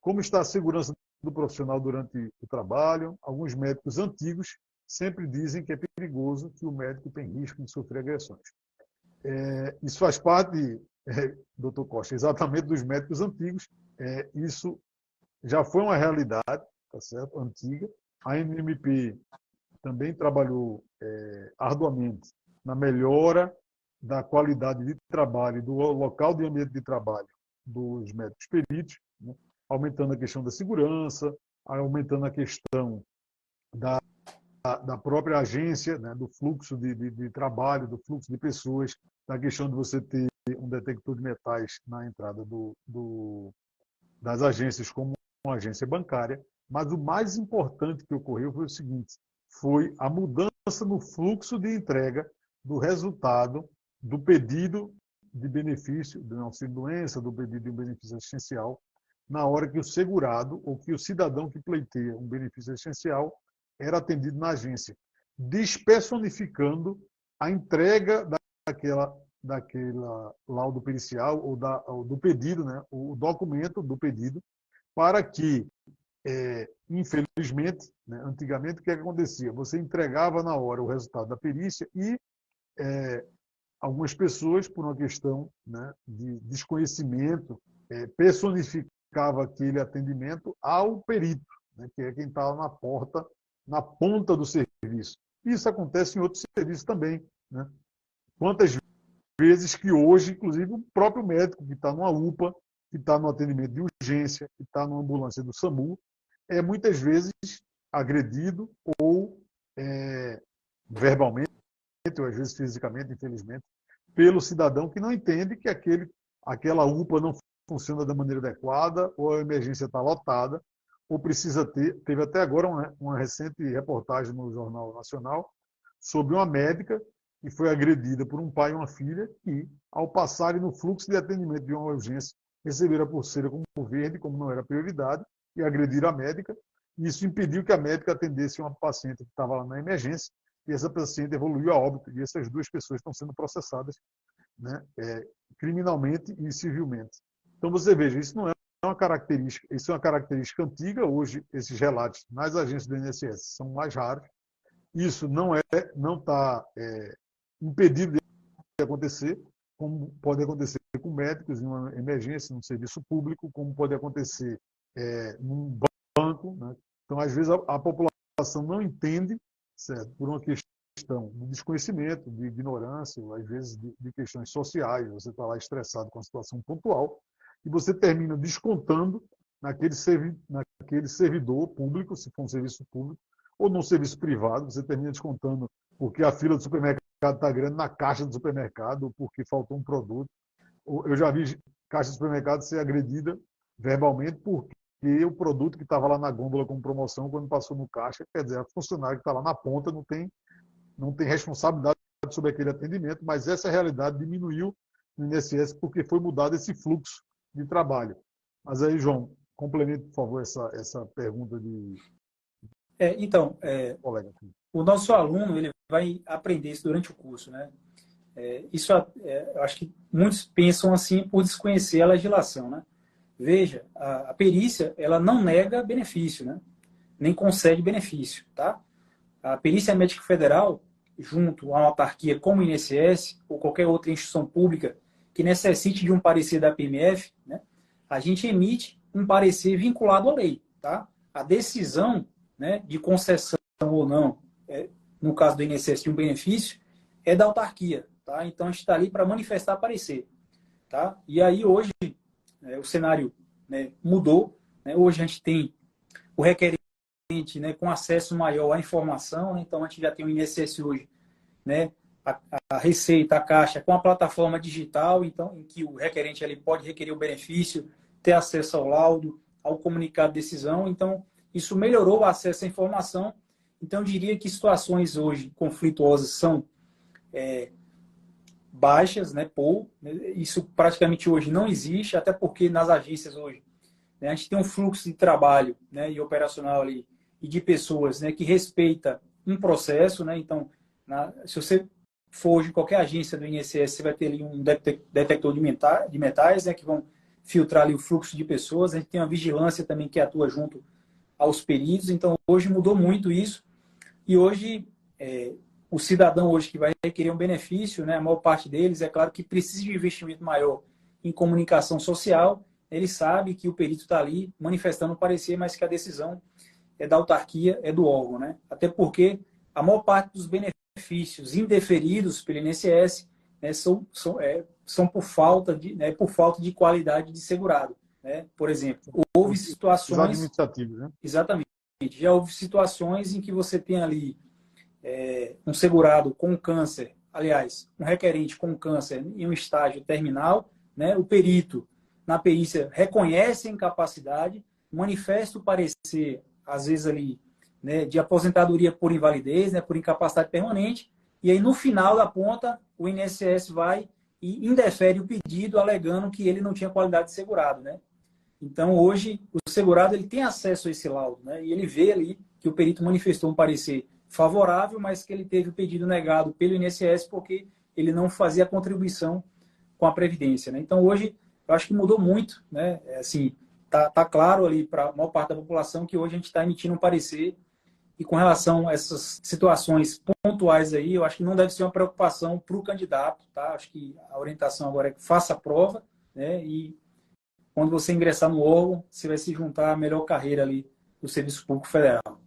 como está a segurança do profissional durante o trabalho. Alguns médicos antigos sempre dizem que é perigoso, que o médico tem risco de sofrer agressões. Isso faz parte, doutor Costa, exatamente dos médicos antigos. Isso já foi uma realidade, tá certo? Antiga. A NMP também trabalhou arduamente na melhora da qualidade de trabalho, do local de ambiente de trabalho dos médicos peritos, né? Aumentando a questão da segurança, aumentando a questão da própria agência, né? Do fluxo de trabalho, do fluxo de pessoas, da questão de você ter um detector de metais na entrada das agências como uma agência bancária. Mas o mais importante que ocorreu foi o seguinte: foi a mudança no fluxo de entrega do resultado do pedido de benefício, do auxílio-doença, do pedido de um benefício assistencial, na hora que o segurado ou que o cidadão que pleiteia um benefício assistencial era atendido na agência, despersonificando a entrega daquela laudo pericial ou do pedido, né, o documento do pedido, para que, infelizmente, né, antigamente, o que acontecia? Você entregava na hora o resultado da perícia e algumas pessoas, por uma questão, né, de desconhecimento, personificava aquele atendimento ao perito, né, que é quem está na porta, na ponta do serviço. Isso acontece em outros serviços também, né? Quantas vezes que hoje, inclusive, o próprio médico que está numa UPA, que está no atendimento de urgência, que está numa ambulância do SAMU, é muitas vezes agredido ou verbalmente, ou às vezes fisicamente, infelizmente, pelo cidadão que não entende que aquela UPA não funciona da maneira adequada, ou a emergência está lotada, ou precisa ter. Teve até agora uma recente reportagem no Jornal Nacional sobre uma médica que foi agredida por um pai e uma filha que, ao passarem no fluxo de atendimento de uma urgência, receberam a pulseira como verde, como não era prioridade, e agrediram a médica. Isso impediu que a médica atendesse uma paciente que estava lá na emergência, e essa paciente evoluiu a óbito, e essas duas pessoas estão sendo processadas, né, criminalmente e civilmente. Então você veja, isso não é uma característica, isso é uma característica antiga. Hoje esses relatos nas agências do INSS são mais raros. Isso não está impedido de acontecer, como pode acontecer com médicos em uma emergência, num serviço público, como pode acontecer num banco, né? Então, às vezes, a população não entende, certo? Por uma questão de desconhecimento, de ignorância, ou às vezes de questões sociais. Você está lá estressado com a situação pontual e você termina descontando naquele servidor público, se for um serviço público, ou num serviço privado, você termina descontando porque a fila do supermercado está grande na caixa do supermercado, ou porque faltou um produto. Eu já vi caixa de supermercado ser agredida verbalmente porque o produto que estava lá na gôndola com promoção, quando passou no caixa, quer dizer, a funcionária que está lá na ponta não tem responsabilidade sobre aquele atendimento, mas essa realidade diminuiu no INSS porque foi mudado esse fluxo de trabalho. Mas aí, João, complemente, por favor, essa pergunta de colega aqui. O nosso aluno ele vai aprender isso durante o curso, né? Eu acho que muitos pensam assim por desconhecer a legislação, né? Veja, a perícia ela não nega benefício, né? Nem concede benefício, tá? A perícia médica federal, junto a uma autarquia como o INSS ou qualquer outra instituição pública que necessite de um parecer da PMF, né? A gente emite um parecer vinculado à lei, tá? A decisão, né, de concessão ou não, no caso do INSS, de um benefício, é da autarquia, tá? Então a gente está ali para manifestar parecer, tá? E aí hoje o cenário, né, mudou, né? Hoje a gente tem o requerente, né, com acesso maior à informação, né? Então a gente já tem o INSS hoje, né, a Receita, a Caixa, com a plataforma digital, então, em que o requerente ali pode requerer o benefício, ter acesso ao laudo, ao comunicado de decisão. Então, isso melhorou o acesso à informação. Então, eu diria que situações hoje conflituosas são baixas, né, isso praticamente hoje não existe, até porque nas agências hoje, né, a gente tem um fluxo de trabalho, né, e operacional ali, e de pessoas, né, que respeita um processo, né? Então, se você for hoje em qualquer agência do INSS, você vai ter ali um detector de metais, né, que vão filtrar ali o fluxo de pessoas, a gente tem uma vigilância também que atua junto aos peritos, então hoje mudou muito isso, e hoje o cidadão hoje que vai requerer um benefício, né, a maior parte deles, é claro que precisa de um investimento maior em comunicação social, ele sabe que o perito está ali manifestando o parecer, mas que a decisão é da autarquia, é do órgão, né? Até porque a maior parte dos benefícios indeferidos pelo INSS, né, são por falta de qualidade de segurado, né? Por exemplo, houve Os situações... administrativos, né? Exatamente. Já houve situações em que você tem ali um segurado com câncer, aliás, um requerente com câncer em um estágio terminal, né? O perito, na perícia, reconhece a incapacidade, manifesta o parecer, às vezes ali, né, de aposentadoria por invalidez, né, por incapacidade permanente, e aí no final da ponta, o INSS vai e indefere o pedido, alegando que ele não tinha qualidade de segurado, né? Então, hoje, o segurado ele tem acesso a esse laudo, né? E ele vê ali que o perito manifestou um parecer favorável, mas que ele teve o pedido negado pelo INSS porque ele não fazia a contribuição com a Previdência, né? Então, hoje, eu acho que mudou muito, né? Assim, tá claro ali para a maior parte da população que hoje a gente está emitindo um parecer, e com relação a essas situações pontuais aí, eu acho que não deve ser uma preocupação para o candidato, tá? Acho que a orientação agora é que faça a prova, né? E quando você ingressar no órgão, você vai se juntar à melhor carreira ali do Serviço Público Federal.